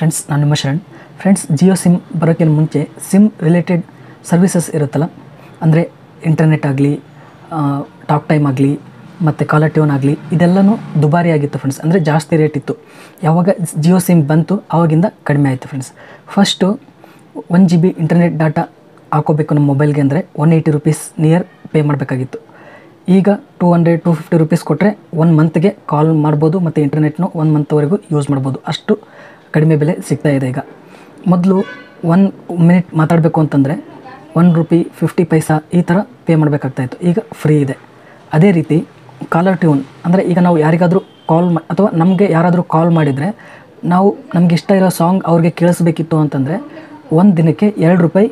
Friends, ನಾನು ನಿಮ್ಮ Sharan. Friends, Jio sim ಬರೋಕ್ಕಿಂತ ಮುಂಚೆ ಸಿಮ್ ರಿಲೇಟೆಡ್ ಸರ್ವಿಸಸ್ ಇರುತ್ತಲ್ಲ, ಅಂದರೆ ಇಂಟರ್ನೆಟ್ ಆಗಲಿ, ಟಾಕ್ ಟೈಮ್ ಆಗಲಿ, ಮತ್ತು ಕಾಲರ್ ಟ್ಯೂನ್ ಆಗಲಿ, ಇದೆಲ್ಲನೂ ದುಬಾರಿ ಆಗಿತ್ತು ಫ್ರೆಂಡ್ಸ್. ಅಂದರೆ ಜಾಸ್ತಿ ರೇಟ್ ಇತ್ತು. ಯಾವಾಗ ಜಿಯೋ ಸಿಮ್ ಬಂತು ಆವಾಗಿಂದ ಕಡಿಮೆ ಆಯಿತು friends. First 1 GB internet data ಹಾಕೋಬೇಕು ನಮ್ಮ ಮೊಬೈಲ್ಗೆ ಅಂದರೆ 180 ರೂಪೀಸ್ ನಿಯರ್ ಪೇ ಮಾಡಬೇಕಾಗಿತ್ತು. ಈಗ 200-250 ರೂಪೀಸ್ ಕೊಟ್ಟರೆ 1 ಮಂತ್ಗೆ ಕಾಲ್ ಮಾಡ್ಬೋದು ಮತ್ತು ಇಂಟರ್ನೆಟ್ನು 1 ಮಂತ್ವರೆಗೂ ಯೂಸ್ ಮಾಡ್ಬೋದು. ಅಷ್ಟು ಕಡಿಮೆ ಬೆಲೆ ಸಿಗ್ತಾ ಇದೆ ಈಗ. ಮೊದಲು 1 ಮಿನಿಟ್ ಮಾತಾಡಬೇಕು ಅಂತಂದರೆ ₹1.50 ಈ ಥರ ಪೇ ಮಾಡಬೇಕಾಗ್ತಾಯಿತ್ತು. ಈಗ ಫ್ರೀ ಇದೆ. ಅದೇ ರೀತಿ ಕಾಲರ್ ಟ್ಯೂನ್ ಅಂದರೆ ಈಗ ನಾವು ಯಾರಿಗಾದರೂ ಕಾಲ್ ಅಥವಾ ನಮಗೆ ಯಾರಾದರೂ ಕಾಲ್ ಮಾಡಿದರೆ ನಾವು ನಮ್ಗೆ ಇಷ್ಟ ಇರೋ ಸಾಂಗ್ ಅವ್ರಿಗೆ ಕೇಳಿಸ್ಬೇಕಿತ್ತು ಅಂತಂದರೆ 1 ದಿನಕ್ಕೆ ₹2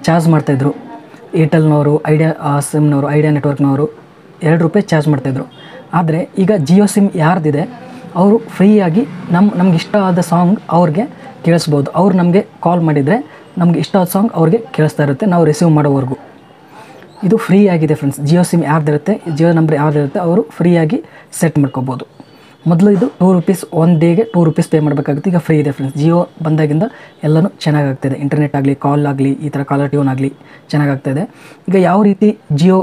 ಚಾರ್ಜ್ ಮಾಡ್ತಾಯಿದ್ರು. ಏರ್ಟೆಲ್ನವರು, ಐಡಿಯಾ ನೆಟ್ವರ್ಕ್ನವರು ₹2 ಚಾರ್ಜ್ ಮಾಡ್ತಾಯಿದ್ರು. ಆದರೆ ಈಗ ಜಿಯೋ ಸಿಮ್ ಯಾರ್ದಿದೆ ಅವರು ಫ್ರೀಯಾಗಿ ನಮ್ಗೆ ಇಷ್ಟ ಆದ ಸಾಂಗ್ ಅವ್ರಿಗೆ ಕೇಳಿಸ್ಬೋದು. ಅವ್ರು ನಮಗೆ ಕಾಲ್ ಮಾಡಿದರೆ ನಮ್ಗೆ ಇಷ್ಟ ಆದ ಸಾಂಗ್ ಅವ್ರಿಗೆ ಕೇಳಿಸ್ತಾ ಇರುತ್ತೆ, ನಾವು ರಿಸೀವ್ ಮಾಡೋವರೆಗೂ. ಇದು ಫ್ರೀ ಆಗಿದೆ ಫ್ರೆಂಡ್ಸ್. ಜಿಯೋ ಸಿಮ್ ಯಾರ್ದಿರುತ್ತೆ, ಜಿಯೋ ನಂಬರ್ ಯಾರ್ದಿರುತ್ತೆ ಅವರು ಫ್ರೀಯಾಗಿ ಸೆಟ್ ಮಾಡ್ಕೋಬೋದು. ಮೊದಲು ಇದು ₹2 1 ಡೇಗೆ ₹2 ಪೇ ಮಾಡಬೇಕಾಗುತ್ತೆ. ಈಗ ಫ್ರೀ ಇದೆ ಫ್ರೆಂಡ್ಸ್. ಜಿಯೋ ಬಂದಾಗಿಂದ ಎಲ್ಲನೂ ಚೆನ್ನಾಗಾಗ್ತಾಯಿದೆ. ಇಂಟರ್ನೆಟ್ ಆಗಲಿ, ಕಾಲ್ ಆಗಲಿ, ಈ ಥರ ಕಾಲರ್ ಟ್ಯೂನ್ ಆಗಲಿ ಚೆನ್ನಾಗಾಗ್ತಾಯಿದೆ. ಈಗ ಯಾವ ರೀತಿ ಜಿಯೋ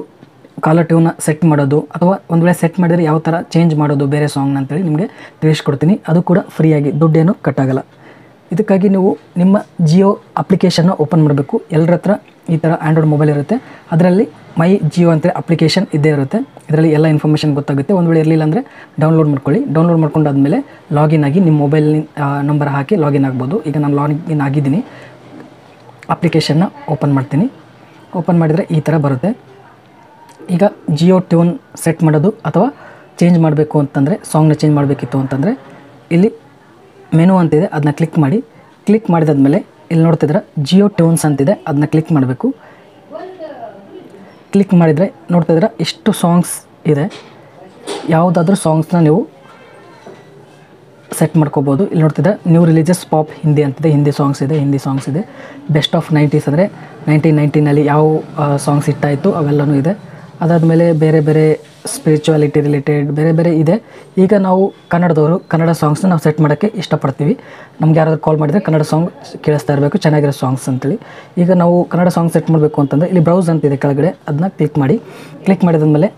ಕಾಲರ್ ಟ್ಯೂನ್ನ ಸೆಟ್ ಮಾಡೋದು ಅಥವಾ ಒಂದು ವೇಳೆ ಸೆಟ್ ಮಾಡಿದರೆ ಯಾವ ಥರ ಚೇಂಜ್ ಮಾಡೋದು ಬೇರೆ ಸಾಂಗ್ನ ಅಂತೇಳಿ ನಿಮಗೆ ತಿಳಿಸ್ಕೊಡ್ತೀನಿ. ಅದು ಕೂಡ ಫ್ರೀಯಾಗಿ, ದುಡ್ಡೇನು ಕಟ್ಟಾಗಲ್ಲ. ಇದಕ್ಕಾಗಿ ನೀವು ನಿಮ್ಮ ಜಿಯೋ ಅಪ್ಲಿಕೇಶನ್ನ ಓಪನ್ ಮಾಡಬೇಕು. ಎಲ್ಲರ ಹತ್ರ ಈ ಥರ ಆ್ಯಂಡ್ರಾಯ್ಡ್ ಮೊಬೈಲ್ ಇರುತ್ತೆ. ಅದರಲ್ಲಿ ಮೈ ಜಿಯೋ ಅಂತೇಳಿ ಅಪ್ಲಿಕೇಶನ್ ಇದ್ದೇ ಇರುತ್ತೆ. ಇದರಲ್ಲಿ ಎಲ್ಲ ಇನ್ಫಾರ್ಮೇಷನ್ ಗೊತ್ತಾಗುತ್ತೆ. ಒಂದು ವೇಳೆ ಇರಲಿಲ್ಲ ಅಂದರೆ ಡೌನ್ಲೋಡ್ ಮಾಡ್ಕೊಳ್ಳಿ. ಡೌನ್ಲೋಡ್ ಮಾಡ್ಕೊಂಡಾದಮೇಲೆ ಲಾಗಿನ್ ಆಗಿ ನಿಮ್ಮ ಮೊಬೈಲ್ ನಂಬರ್ ಹಾಕಿ ಲಾಗಿನ್ ಆಗ್ಬೋದು. ಈಗ ನಾನು ಲಾಗಿನ್ ಆಗಿದ್ದೀನಿ. ಅಪ್ಲಿಕೇಶನ್ನ ಓಪನ್ ಮಾಡ್ತೀನಿ. ಓಪನ್ ಮಾಡಿದರೆ ಈ ಥರ ಬರುತ್ತೆ. ಈಗ ಜಿಯೋ ಟ್ಯೂನ್ ಸೆಟ್ ಮಾಡೋದು ಅಥವಾ ಚೇಂಜ್ ಮಾಡಬೇಕು ಅಂತಂದರೆ, ಸಾಂಗ್ನ ಚೇಂಜ್ ಮಾಡಬೇಕಿತ್ತು ಅಂತಂದರೆ ಇಲ್ಲಿ ಮೆನು ಅಂತಿದೆ, ಅದನ್ನ ಕ್ಲಿಕ್ ಮಾಡಿ. ಕ್ಲಿಕ್ ಮಾಡಿದಾದ್ಮೇಲೆ ಇಲ್ಲಿ ನೋಡ್ತಿದ್ರೆ ಜಿಯೋ ಟ್ಯೂನ್ಸ್ ಅಂತಿದೆ, ಅದನ್ನ ಕ್ಲಿಕ್ ಮಾಡಬೇಕು. ಕ್ಲಿಕ್ ಮಾಡಿದರೆ ನೋಡ್ತಿದ್ರೆ ಇಷ್ಟು ಸಾಂಗ್ಸ್ ಇದೆ. ಯಾವುದಾದ್ರೂ ಸಾಂಗ್ಸ್ನ ನೀವು ಸೆಟ್ ಮಾಡ್ಕೋಬೋದು. ಇಲ್ಲಿ ನೋಡ್ತಿದ್ರೆ ನ್ಯೂ ರಿಲೀಜಸ್ ಪಾಪ್ ಹಿಂದಿ ಅಂತಿದೆ, ಹಿಂದಿ ಸಾಂಗ್ಸ್ ಇದೆ. ಬೆಸ್ಟ್ ಆಫ್ 90s ಅಂದರೆ 1990ನಲ್ಲಿ ಯಾವ ಸಾಂಗ್ಸ್ ಹಿಟ್ಟಾಯಿತು ಅವೆಲ್ಲವೂ ಇದೆ. ಅದಾದಮೇಲೆ ಬೇರೆ ಬೇರೆ ಸ್ಪಿರಿಚುವಾಲಿಟಿ ರಿಲೇಟೆಡ್ ಬೇರೆ ಬೇರೆ ಇದೆ. ಈಗ ನಾವು ಕನ್ನಡದವರು ಕನ್ನಡ ಸಾಂಗ್ಸ್ನ ನಾವು ಸೆಟ್ ಮಾಡೋಕ್ಕೆ ಇಷ್ಟಪಡ್ತೀವಿ. ನಮ್ಗೆ ಯಾರಾದರೂ ಕಾಲ್ ಮಾಡಿದರೆ ಕನ್ನಡ ಸಾಂಗ್ ಕೇಳಿಸ್ತಾ ಇರಬೇಕು, ಚೆನ್ನಾಗಿರೋ ಸಾಂಗ್ಸ್ ಅಂತೇಳಿ. ಈಗ ನಾವು ಕನ್ನಡ ಸಾಂಗ್ ಸೆಟ್ ಮಾಡಬೇಕು ಅಂತಂದರೆ ಇಲ್ಲಿ ಬ್ರೌಸ್ ಅಂತಿದೆ ಕೆಳಗಡೆ, ಅದನ್ನ ಕ್ಲಿಕ್ ಮಾಡಿ. ಕ್ಲಿಕ್ ಮಾಡಿದಾದ್ಮೇಲೆ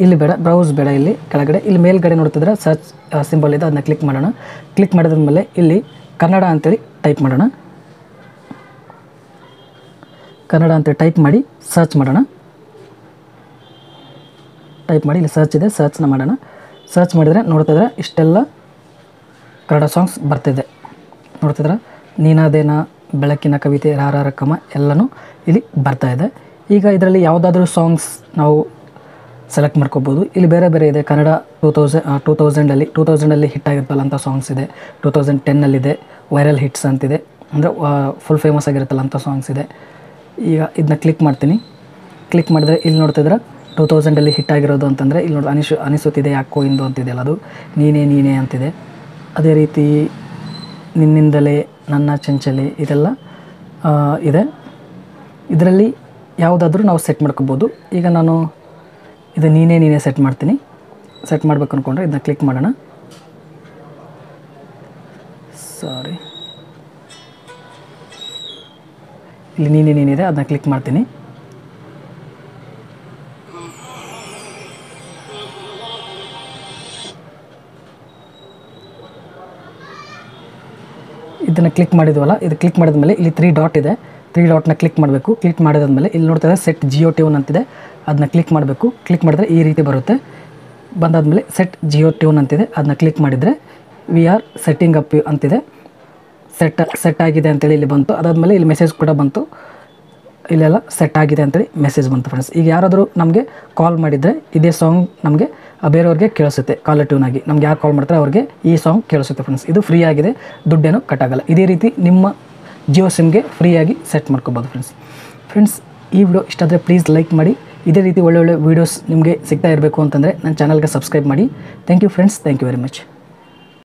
ಇಲ್ಲಿ ಬೇಡ, ಬ್ರೌಸ್ ಬೇಡ, ಇಲ್ಲಿ ಕೆಳಗಡೆ ಇಲ್ಲಿ ಮೇಲ್ಗಡೆ ನೋಡ್ತಿದ್ರೆ ಸರ್ಚ್ ಸಿಂಬಲ್ ಇದೆ, ಅದನ್ನ ಕ್ಲಿಕ್ ಮಾಡೋಣ. ಕ್ಲಿಕ್ ಮಾಡಿದಾದ್ಮೇಲೆ ಇಲ್ಲಿ ಕನ್ನಡ ಅಂತೇಳಿ ಟೈಪ್ ಮಾಡೋಣ. ಕನ್ನಡ ಅಂತೇಳಿ ಟೈಪ್ ಮಾಡಿ ಸರ್ಚ್ ಮಾಡೋಣ. ಟೈಪ್ ಮಾಡಿ ಇಲ್ಲಿ ಸರ್ಚ್ ಇದೆ, ಸರ್ಚ್ನ ಮಾಡೋಣ. ಸರ್ಚ್ ಮಾಡಿದರೆ ನೋಡ್ತಿದ್ರೆ ಇಷ್ಟೆಲ್ಲ ಕನ್ನಡ ಸಾಂಗ್ಸ್ ಬರ್ತಿದೆ. ನೋಡ್ತಿದ್ರೆ ನೀನಾದೇನ, ಬೆಳಕಿನ ಕವಿತೆ, ರಾರಕಮ ಎಲ್ಲನೂ ಇಲ್ಲಿ ಬರ್ತಾಯಿದೆ. ಈಗ ಇದರಲ್ಲಿ ಯಾವುದಾದ್ರೂ ಸಾಂಗ್ಸ್ ನಾವು ಸೆಲೆಕ್ಟ್ ಮಾಡ್ಕೋಬೋದು. ಇಲ್ಲಿ ಬೇರೆ ಬೇರೆ ಇದೆ. ಕನ್ನಡ 2000 ಹಿಟ್ ಆಗಿರ್ತಲ್ಲ ಅಂಥ ಸಾಂಗ್ಸ್ ಇದೆ. 2010ನಲ್ಲಿದೆ. ವೈರಲ್ ಹಿಟ್ಸ್ ಅಂತಿದೆ, ಅಂದರೆ ಫುಲ್ ಫೇಮಸ್ ಆಗಿರುತ್ತಲ್ಲ ಅಂಥ ಸಾಂಗ್ಸ್ ಇದೆ. ಈಗ ಇದನ್ನ ಕ್ಲಿಕ್ ಮಾಡ್ತೀನಿ. ಕ್ಲಿಕ್ ಮಾಡಿದ್ರೆ ಇಲ್ಲಿ ನೋಡ್ತಿದ್ರೆ 2000 ಹಿಟ್ ಆಗಿರೋದು ಅಂತಂದರೆ ಇಲ್ಲಿ ನೋಡಿ ಅನಿಸುತ್ತಿದೆ ಯಾಕೋ ಇಂದು ಅಂತಿದೆಯಲ್ಲ, ಅದು ನೀನೇ ಅಂತಿದೆ. ಅದೇ ರೀತಿ ನಿನ್ನಿಂದಲೇ, ನನ್ನ ಚಂಚಲೆ, ಇದೆಲ್ಲ ಇದೆ. ಇದರಲ್ಲಿ ಯಾವುದಾದ್ರೂ ನಾವು ಸೆಟ್ ಮಾಡ್ಕೋಬೋದು. ಈಗ ನಾನು ಇದು ನೀನೇ ಸೆಟ್ ಮಾಡ್ತೀನಿ. ಸೆಟ್ ಮಾಡಬೇಕು ಅಂದ್ಕೊಂಡ್ರೆ ಇದನ್ನ ಕ್ಲಿಕ್ ಮಾಡೋಣ. ಇಲ್ಲಿ ನೀನೇನಿದೆ ಅದನ್ನ ಕ್ಲಿಕ್ ಮಾಡ್ತೀನಿ. ಇದನ್ನು ಕ್ಲಿಕ್ ಮಾಡಿದ್ವಲ್ಲ, ಇದು ಕ್ಲಿಕ್ ಮಾಡಿದ್ಮೇಲೆ ಇಲ್ಲಿ 3 ಡಾಟ್ ಇದೆ. 3 ಡಾಟ್ನ ಕ್ಲಿಕ್ ಮಾಡಬೇಕು. ಕ್ಲಿಕ್ ಮಾಡಿದಾದ್ಮೇಲೆ ಇಲ್ಲಿ ನೋಡ್ತಾ ಸೆಟ್ ಜಿಯೋ ಟ್ಯೂನ್ ಅಂತಿದೆ, ಅದನ್ನ ಕ್ಲಿಕ್ ಮಾಡಬೇಕು. ಕ್ಲಿಕ್ ಮಾಡಿದ್ರೆ ಈ ರೀತಿ ಬರುತ್ತೆ. ಬಂದಾದಮೇಲೆ ಸೆಟ್ ಜಿಯೋ ಟ್ಯೂನ್ ಅಂತಿದೆ, ಅದನ್ನ ಕ್ಲಿಕ್ ಮಾಡಿದರೆ ವಿ ಆರ್ ಸೆಟ್ಟಿಂಗ್ ಅಪ್ ಅಂತಿದೆ. ಸೆಟ್ ಆಗಿದೆ ಅಂತೇಳಿ ಇಲ್ಲಿ ಬಂತು. ಅದಾದಮೇಲೆ ಇಲ್ಲಿ ಮೆಸೇಜ್ ಕೂಡ ಬಂತು, ಇಲ್ಲೆಲ್ಲ ಸೆಟ್ ಆಗಿದೆ ಅಂತೇಳಿ ಮೆಸೇಜ್ ಬಂತು ಫ್ರೆಂಡ್ಸ್. ಈಗ ಯಾರಾದರೂ ನಮಗೆ ಕಾಲ್ ಮಾಡಿದರೆ ಇದೇ ಸಾಂಗ್ ನಮಗೆ ಬೇರೆಯವ್ರಿಗೆ ಕೇಳಿಸುತ್ತೆ. ಕಾಲರ್ ಟ್ಯೂನ್ ಆಗಿ ನಮ್ಗೆ ಯಾರು ಕಾಲ್ ಮಾಡ್ತಾರೆ ಅವ್ರಿಗೆ ಈ ಸಾಂಗ್ ಕೇಳಿಸುತ್ತೆ ಫ್ರೆಂಡ್ಸ್. ಇದು ಫ್ರೀ ಆಗಿದೆ, ದುಡ್ಡೇನು ಕಟ್ಟಾಗಲ್ಲ. ಇದೇ ರೀತಿ ನಿಮ್ಮ ಜಿಯೋ ಸಿಮ್ಗೆ ಫ್ರೀಯಾಗಿ ಸೆಟ್ ಮಾಡ್ಕೋಬೋದು ಫ್ರೆಂಡ್ಸ್. ಈ ವಿಡಿಯೋ ಇಷ್ಟ ಆದರೆ ಪ್ಲೀಸ್ ಲೈಕ್ ಮಾಡಿ. ಇದೇ ರೀತಿ ಒಳ್ಳೊಳ್ಳೆ ವೀಡಿಯೋಸ್ ನಿಮಗೆ ಸಿಗ್ತಾ ಇರಬೇಕು ಅಂತಂದರೆ ನನ್ನ ಚಾನಲ್ಗೆ ಸಬ್ಸ್ಕ್ರೈಬ್ ಮಾಡಿ. Thank you friends, thank you very much.